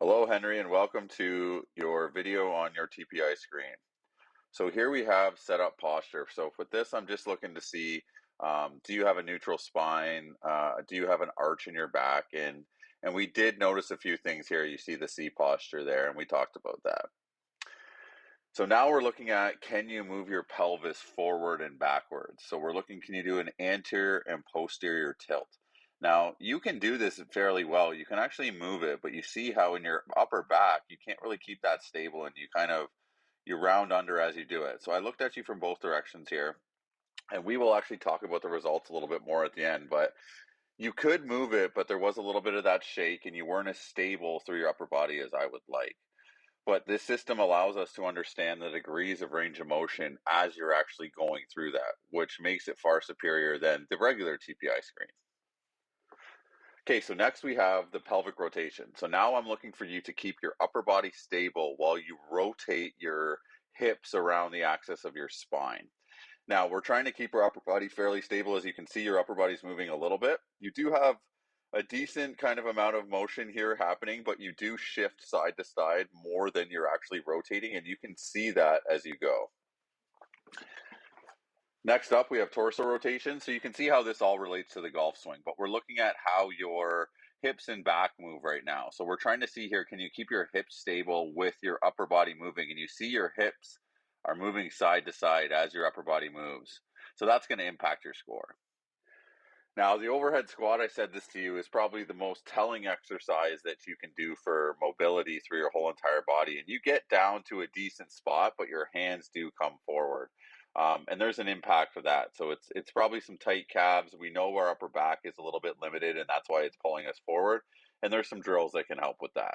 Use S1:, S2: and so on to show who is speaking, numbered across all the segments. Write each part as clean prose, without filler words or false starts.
S1: Hello, Henry, and welcome to your video on your TPI screen. So here we have set up posture. So with this, I'm just looking to see, do you have a neutral spine? Do you have an arch in your back? And we did notice a few things here. You see the C posture there, and we talked about that. So now we're looking at, can you move your pelvis forward and backwards? So we're looking, can you do an anterior and posterior tilt? Now, you can do this fairly well. You can actually move it, but you see how in your upper back, you can't really keep that stable and you round under as you do it. So I looked at you from both directions here, and we will actually talk about the results a little bit more at the end, but you could move it, but there was a little bit of that shake and you weren't as stable through your upper body as I would like. But this system allows us to understand the degrees of range of motion as you're actually going through that, which makes it far superior than the regular TPI screen. Okay, so next we have the pelvic rotation. So now I'm looking for you to keep your upper body stable while you rotate your hips around the axis of your spine. Now we're trying to keep our upper body fairly stable. As you can see, your upper body's moving a little bit. You do have a decent kind of amount of motion here happening, but you do shift side to side more than you're actually rotating, and you can see that as you go. Next up, we have torso rotation. So you can see how this all relates to the golf swing, but we're looking at how your hips and back move right now. So we're trying to see here, can you keep your hips stable with your upper body moving? And you see your hips are moving side to side as your upper body moves. So that's going to impact your score. Now, the overhead squat, I said this to you, is probably the most telling exercise that you can do for mobility through your whole entire body. And you get down to a decent spot, but your hands do come forward. And there's an impact for that. So it's probably some tight calves. We know our upper back is a little bit limited, and that's why it's pulling us forward. And there's some drills that can help with that.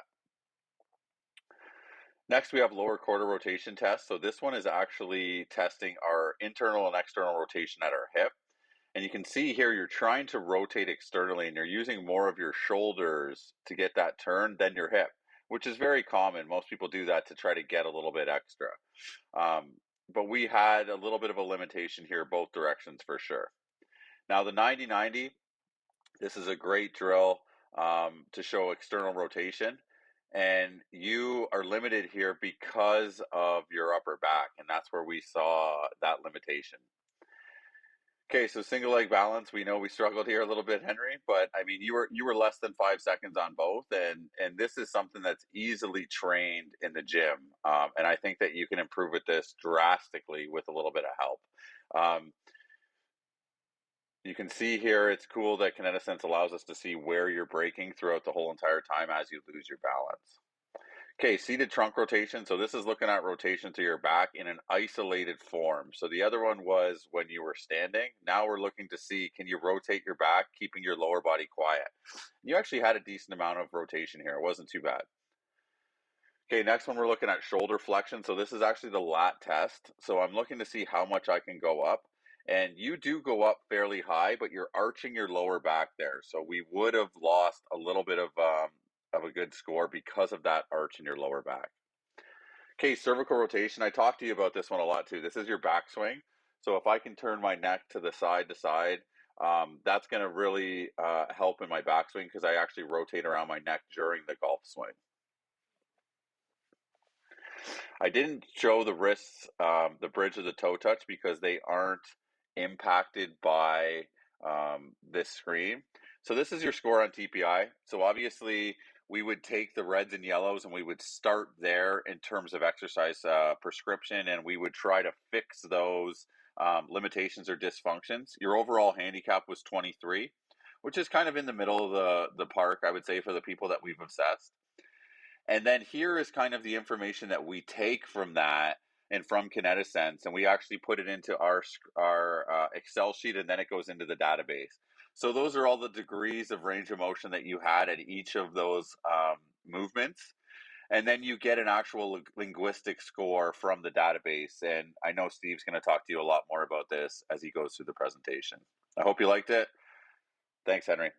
S1: Next, we have lower quarter rotation test. So this one is actually testing our internal and external rotation at our hip. And you can see here, you're trying to rotate externally and you're using more of your shoulders to get that turn than your hip, which is very common. Most people do that to try to get a little bit extra. But we had a little bit of a limitation here, both directions for sure. Now the 90-90, this is a great drill to show external rotation. And you are limited here because of your upper back. And that's where we saw that limitation. Okay, so single leg balance, we know we struggled here a little bit, Henry, but I mean, you were less than 5 seconds on both, and this is something that's easily trained in the gym, and I think that you can improve with this drastically with a little bit of help. You can see here, it's cool that KinetiSense allows us to see where you're braking throughout the whole entire time as you lose your balance. Okay, seated trunk rotation. So this is looking at rotation to your back in an isolated form. So the other one was when you were standing. Now we're looking to see, can you rotate your back, keeping your lower body quiet? You actually had a decent amount of rotation here. It wasn't too bad. Okay, next one we're looking at shoulder flexion. So this is actually the lat test. So I'm looking to see how much I can go up. And you do go up fairly high, but you're arching your lower back there. So we would have lost a little bit of a good score because of that arch in your lower back. Okay, cervical rotation. I talked to you about this one a lot too. This is your backswing. So if I can turn my neck to side, that's going to really help in my backswing because I actually rotate around my neck during the golf swing. I didn't show the wrists, the bridge of the toe touch because they aren't impacted by this screen. So this is your score on TPI. So obviously we would take the reds and yellows and we would start there in terms of exercise prescription, and we would try to fix those limitations or dysfunctions. Your overall handicap was 23, which is kind of in the middle of the park, I would say, for the people that we've assessed. And then here is kind of the information that we take from that and from KinetiSense, and we actually put it into our Excel sheet, and then it goes into the database. So those are all the degrees of range of motion that you had at each of those movements. And then you get an actual linguistic score from the database. And I know Steve's going to talk to you a lot more about this as he goes through the presentation. I hope you liked it. Thanks, Henry.